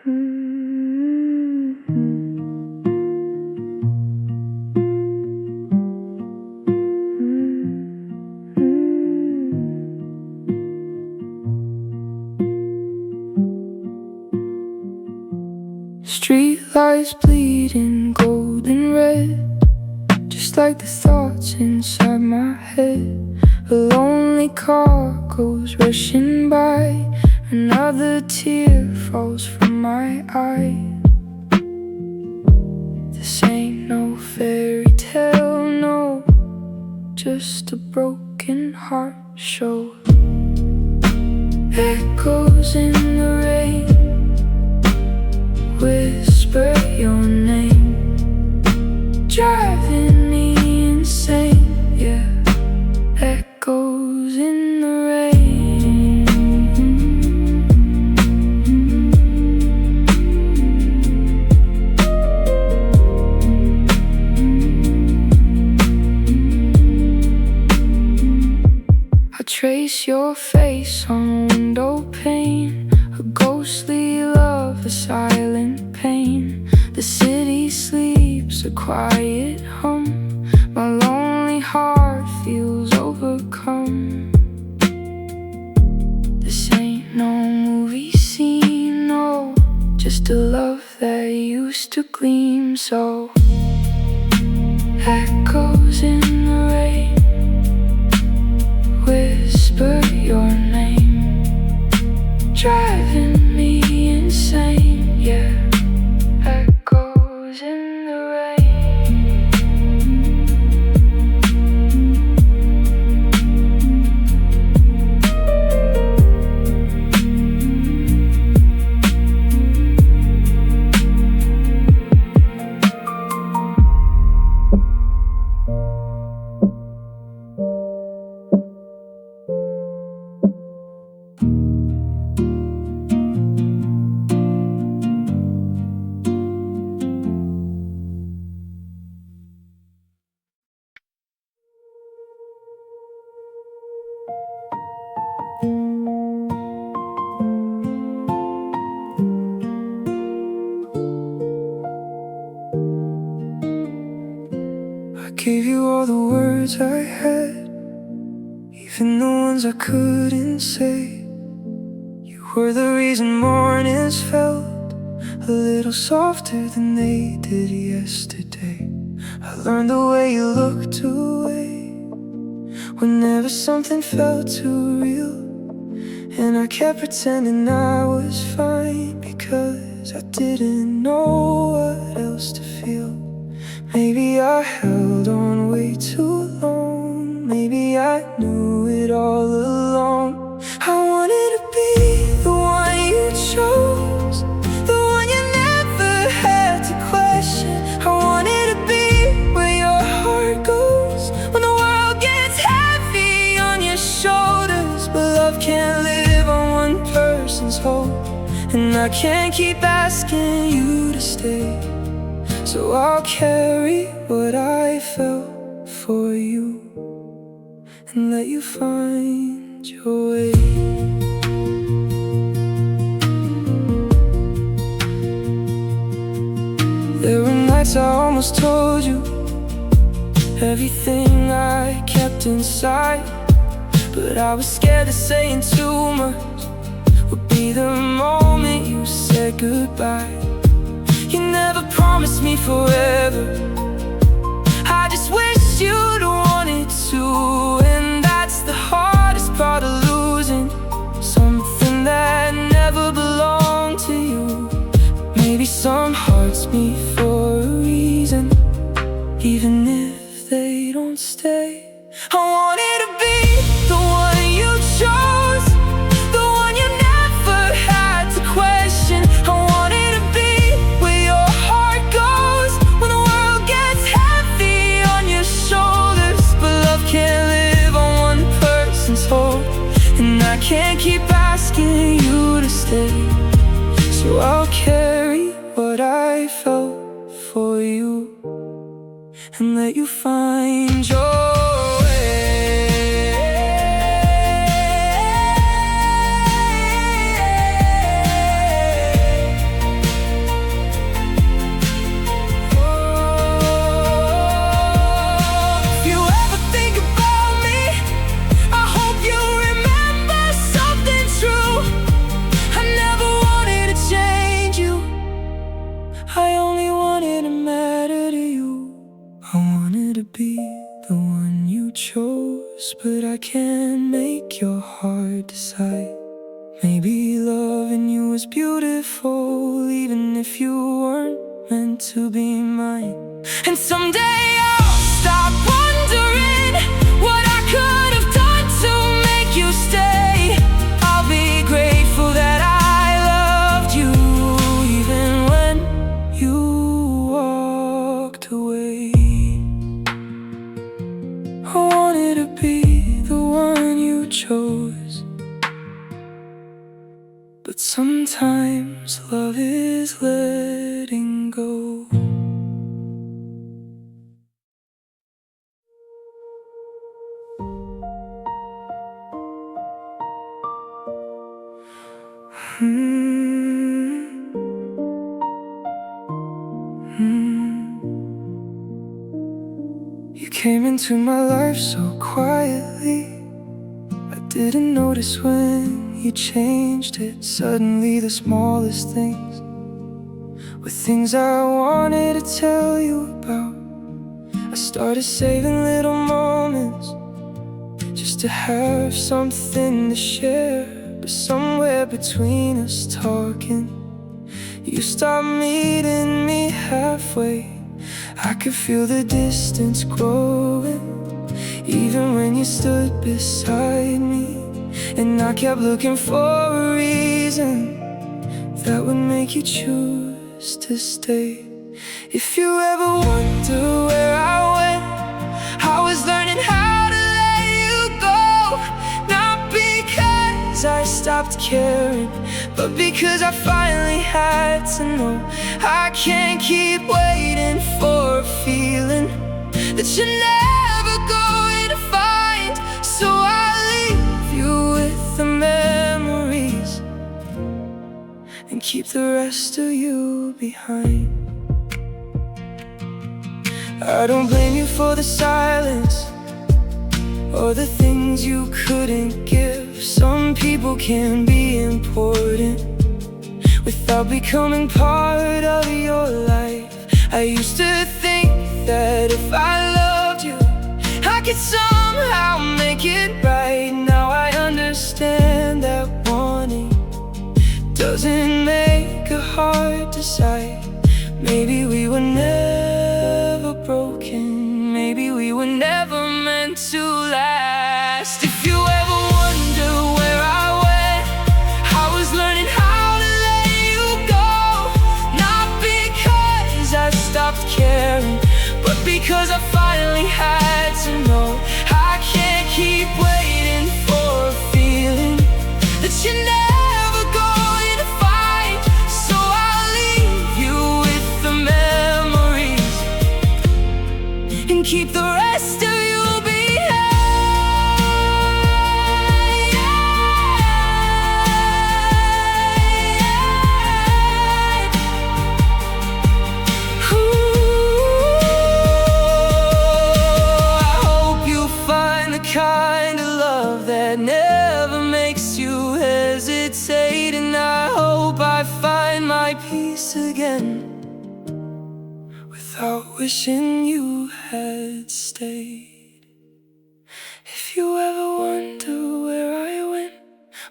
Street lights bleeding golden red, just like the thoughts inside my head. A lonely car goes rushing by, another tear falls from my eye. This ain't no fairy tale, no, just a broken heart show. Echoes in the rain whisper your name, driving me insane, yeah. Echoes in the rain. I trace your face on window pane, a ghostly love, a silent pain. The city sleeps, a quiet hum. My lonely heart feels overcome. This ain't no movie scene, no, just a love that used to gleam. So echoes in the rain whisper your name, driving me insane, yeah. Echoes in the rain. I gave you all the words I had, even the ones I couldn't say. You were the reason mornings felt a little softer than they did yesterday. I learned the way you looked away whenever something felt too real, and I kept pretending I was fine because I didn't know what else to feel. Maybe I held on way too long, maybe I knew it all along. I wanted to be the one you chose, the one you never had to question. I wanted to be where your heart goes when the world gets heavy on your shoulders. But love can't live on one person's hope, and I can't keep asking you to stay. So I'll carry what I felt for you and let you find your way. There were nights I almost told you everything I kept inside, but I was scared that saying too much would be the moment you said goodbye. You never promised me forever, I just wish you'd wanted to. And that's the hardest part of losing something that never belonged to you. Maybe some hearts beat for a reason, even if they don't stay. I wanted to be the one you chose, the one you never had to question. I wanted to be where your heart goes when the world gets heavy on your shoulders. But love can't live on one person's hope, and I can't keep asking you to stay. So I'll carry what I felt for you and let you find your way. I can't make your heart decide. Maybe loving you is beautiful, even if you weren't meant to be mine. And someday I'll stop wondering what I could have done to make you stay. I'll be grateful that I loved you, even when you walked away. I wanted to be the one you chose, but sometimes love is letting go. You came into my life so quietly. I didn't notice when you changed it. Suddenly the smallest things were things I wanted to tell you about. I started saving little moments just to have something to share. But somewhere between us talking, you stopped meeting me halfway. I could feel the distance growing, even when you stood beside me. And I kept looking for a reason that would make you choose to stay. If you ever wonder where I went, I was learning how to let you go. Not because I stopped caring, but because I finally had to know. I can't keep waiting for a feeling that you're never going to find. So I'll leave you with the memories and keep the rest of you behind. I don't blame you for the silence or the things you couldn't give. Some people can be important without becoming part of your life. I used to think that if I loved you, I could somehow make it right. Now I understand that wanting doesn't make a heart decide. Maybe we were never broken, maybe we were never meant to last. If you ever wonder where I went, I was learning how to let you go. Not because I stopped caring, but because I finally had to know. I can't keep waiting for a feeling that you're never going to find. So I'll leave you with the memories and keep the rest of you behind. I hope you find the kind of love that never makes you hesitate. And I hope I find my peace again without wishing you had stayed. If you ever wonder where I went,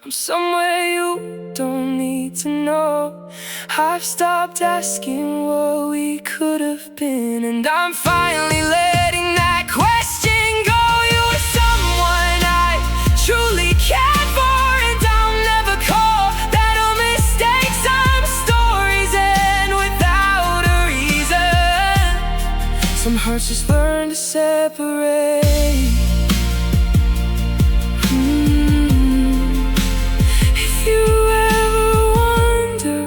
I'm somewhere you don't need to know. I've stopped asking what we could have been, and I'm finally letting that question go. You were someone I truly cared for, and I'll never call that a mistake. Some stories end without a reason. Some hearts just learn to separate. If you ever wonder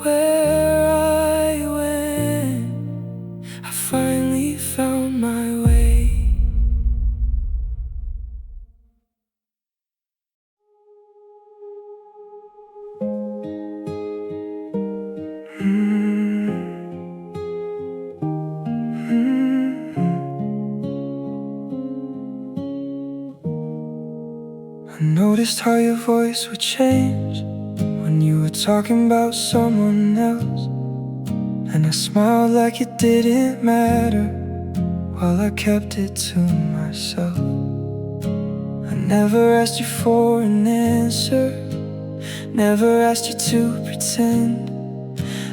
where I went, I finally found my way. I noticed how your voice would change when you were talking about someone else, and I smiled like it didn't matter while I kept it to myself. I Never asked you for an answer, never asked you to pretend.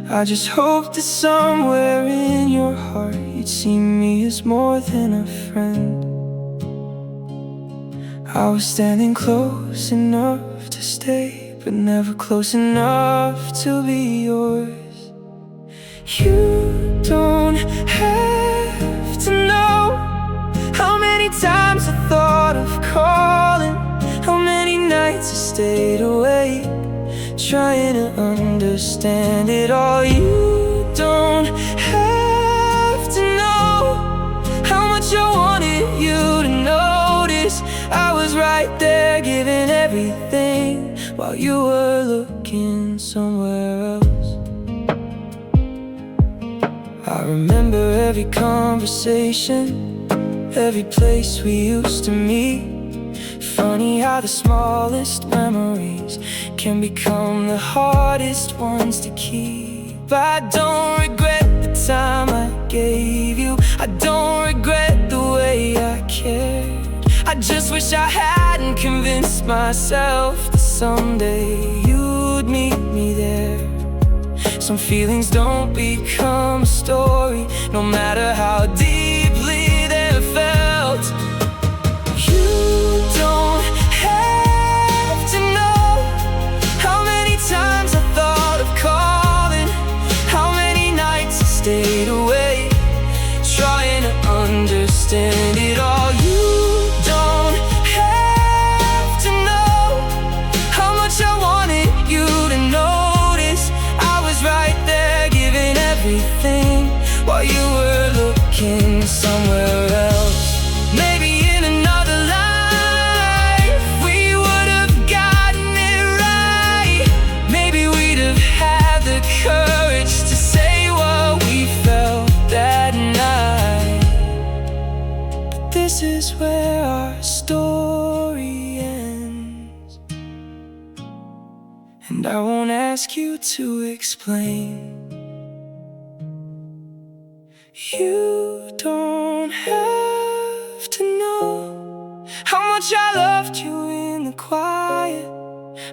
I just hoped that somewhere in your heart you'd see me as more than a friend. I was standing close enough to stay, but never close enough to be yours. You don't have to know how many times I thought of calling, how many nights I stayed awake trying to understand it all. You don't have to know how much I wanted you to notice. I was right there giving everything while you were looking somewhere else. I remember every conversation, every place we used to meet. Funny how the smallest memories can become the hardest ones to keep. I don't regret the time I gave you, I don't regret the way I cared. I just wish I hadn't convinced myself that someday you'd meet me there. Some feelings don't become a story, no matter how deeply they're felt. You don't have to know how many times I thought of calling, how many nights I stayed awake trying to understand it all. You don't have to know how much I wanted you to notice. I was right there giving everything while you were looking somewhere else. Maybe in another life we would have gotten it right. Maybe we'd have had the courage to say what we felt that night. But this is where our story ends, and I won't ask you to explain. You don't have to know how much I loved you in the quiet,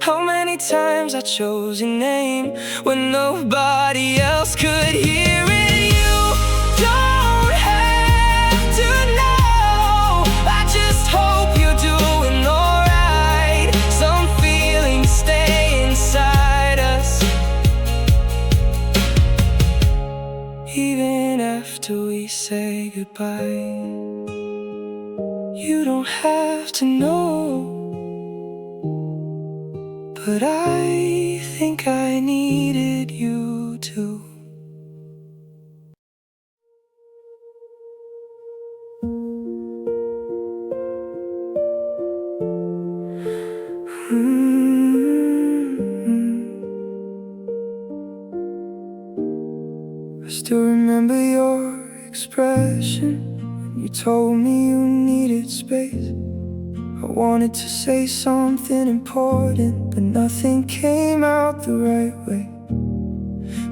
how many times I chose your name when nobody else could hear it. You don't have to know, I just hope you're doing alright. Some feelings stay inside us even after we say goodbye. You don't have to know, but I think I needed you to. I still remember your expression when you told me you needed space. I wanted to say something important, but nothing came out the right way.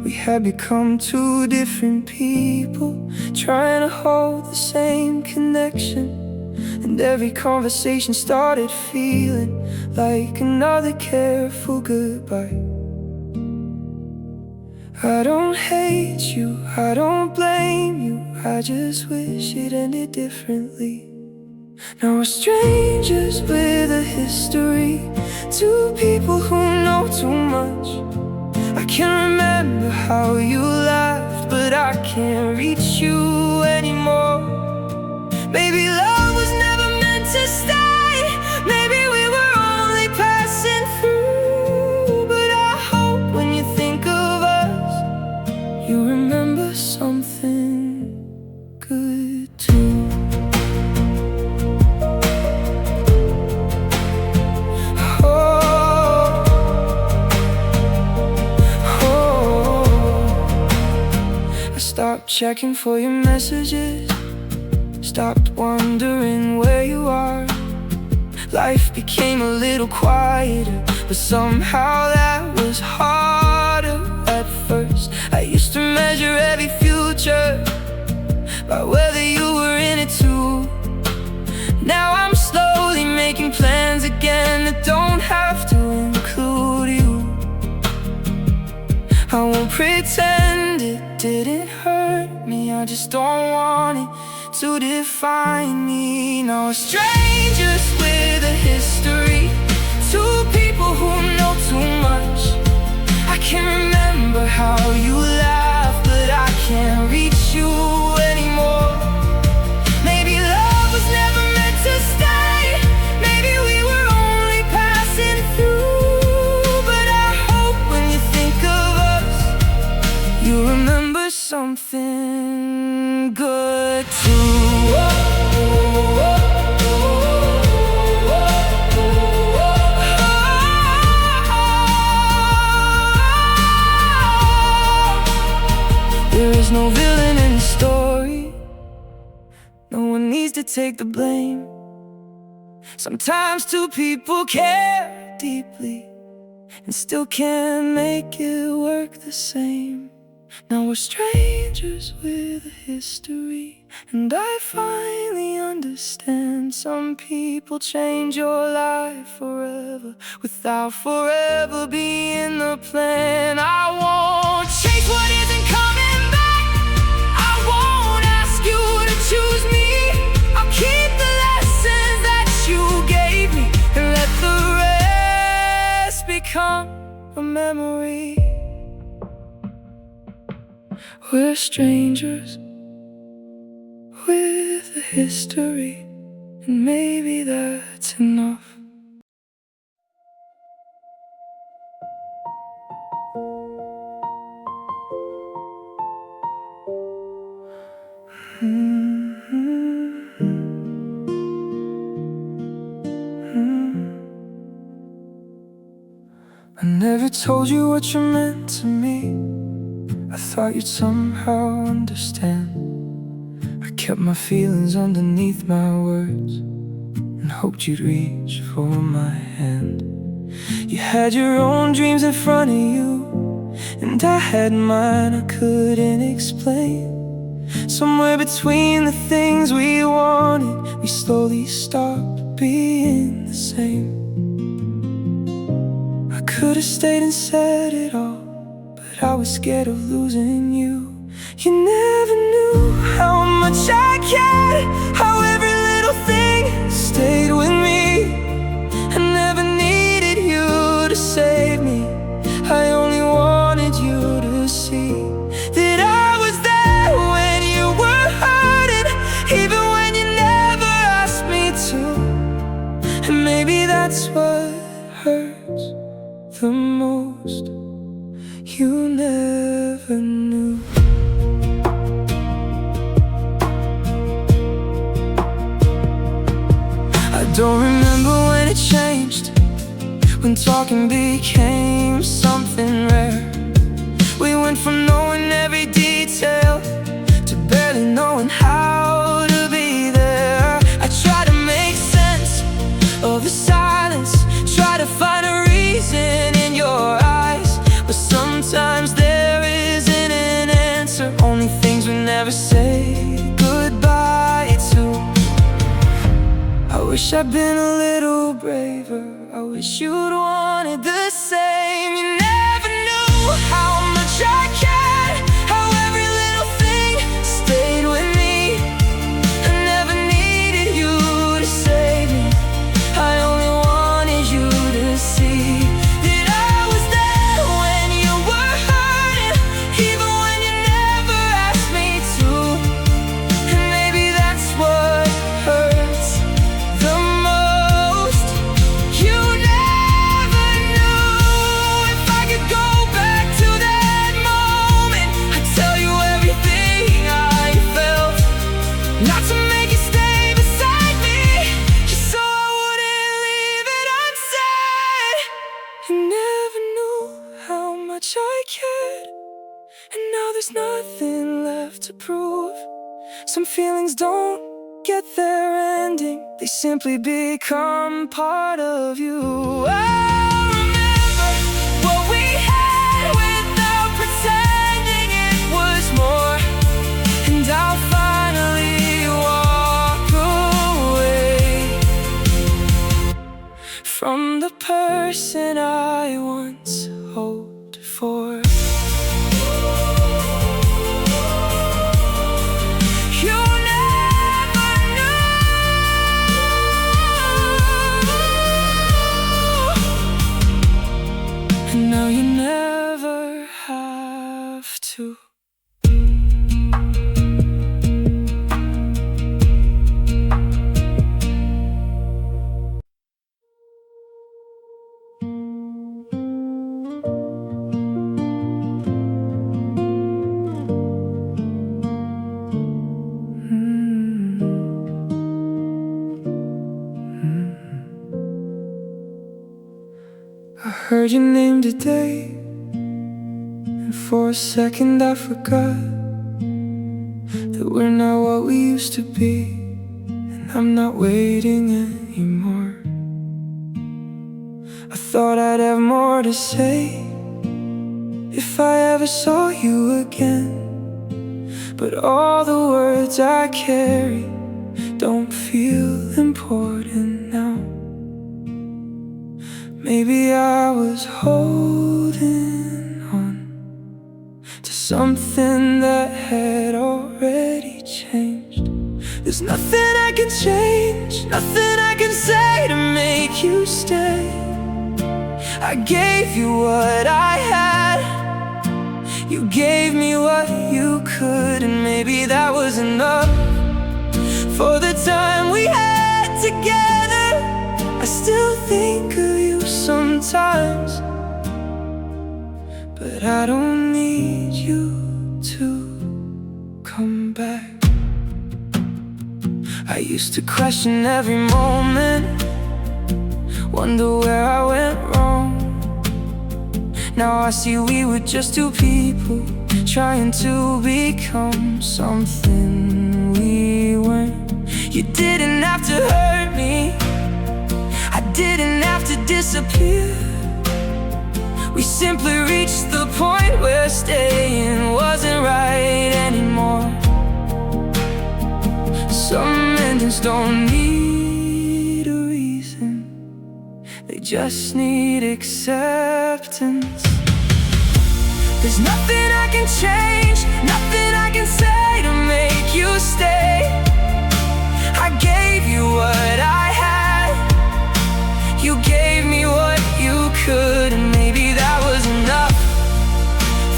We had become two different people, trying to hold the same connection, and every conversation started feeling like another careful goodbye. I don't hate you, I don't blame you, I just wish it ended differently. Now we're strangers with a history, two people who know too much. I can remember how you laughed, but I can't reach you anymore. Maybe love was never meant to stay, maybe we were only passing through. But I hope when you think of us, you remember something good too. Stopped checking for your messages, stopped wondering where you are. Life became a little quieter, but somehow that was harder at first. I used to measure every future by whether you were in it too. Now I'm slowly making plans Don't pretend it didn't hurt me, I just don't want it to define me. Now we're strangers with a history, two people who know too much. I can't remember how you laugh, but I can't reach you anymore. Maybe love was never meant to stay, maybe we were only passing through. But I hope when you think of us, you remember something good too. There is no villain in the story, no one needs to take the blame. Sometimes two people care deeply and still can't make it work the same. Now we're strangers with a history, and I finally understand. Some people change your life forever without forever being the plan. I won't chase what isn't coming back, I won't ask you to choose me. I'll keep the lessons that you gave me and let the rest become a memory. We're strangers with a history, and maybe that's enough. I never told you what you meant to me, I thought you'd somehow understand. I kept my feelings underneath my words and hoped you'd reach for my hand. You had your own dreams in front of you, and I had mine I couldn't explain. Somewhere between the things we wanted, we slowly stopped being the same. I could have stayed and said it all, but I was scared of losing you. You never knew how much I cared, how every little thing stayed with me. I never needed you to save me, I only wanted you to see that I was there when you were hurting, even when you never asked me to. And maybe that's what hurts the most, you never knew. I don't remember when it changed, when talking became something rare. We went from knowing every detail to barely knowing how to be there. I try to make sense of the silence, try to find a reason in your eyes, but sometimes there isn't an answer, only things we never say goodbye to. I wish I'd been a little braver, I wish you'd wanted the same. You never knew how much I cared, how every little thing stayed with me. I never needed you to save me, I only wanted you to see that I was there when you were hurting, even when you never asked me to. And maybe that's what hurts the most, you never knew. If I could go back to that moment, I'd tell you everything I felt, not to make you stay beside me, just so I wouldn't leave it unsaid. You never knew how much I cared, and now there's nothing left to prove. Some feelings don't get their ending, they simply become part of you. I'll remember what we had without pretending it was more, and I'll finally walk away from the person I once hoped for. to. I heard your name today, and for a second I forgot that we're not what we used to be, and I'm not waiting anymore. I thought I'd have more to say if I ever saw you again, but all the words I carry don't feel important now. Maybe I was holding on to something that had already changed. There's nothing I can change, nothing I can say to make you stay. I gave you what I had, you gave me what you could, and maybe that was enough for the time we had together. I still think of you sometimes, but I don't need you to come back. I used to question every moment, wonder where I went wrong. Now I see we were just two people trying to become something we weren't. You didn't have to hurt me, I didn't have to disappear. We simply reached the point where staying wasn't right anymore. Some endings don't need a reason, they just need acceptance. There's nothing I can change, nothing I can say to make you stay. I gave you what I had, you gave me what you could, and maybe that was enough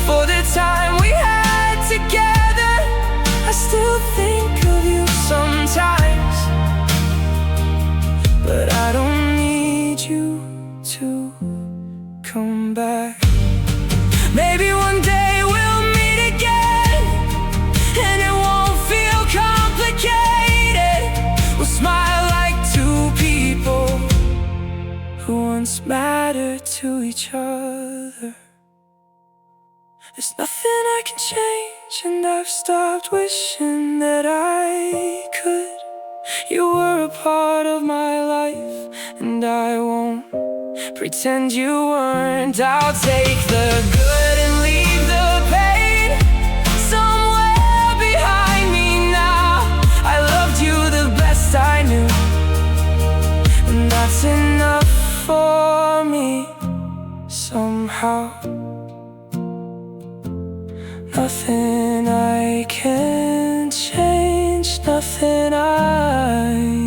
for the time we had together. I still think of you sometimes, but I don't need you to come back. Maybe one day we'll meet again, and it won't feel complicated. We'll smile like two people who once mattered to each other. There's nothing I can change, and I've stopped wishing that I could. You were a part of my life, and I won't pretend you weren't. I'll take the good and leave the pain somewhere behind me now. I loved you the best I knew, and that's enough for me somehow. Nothing I can change, nothing I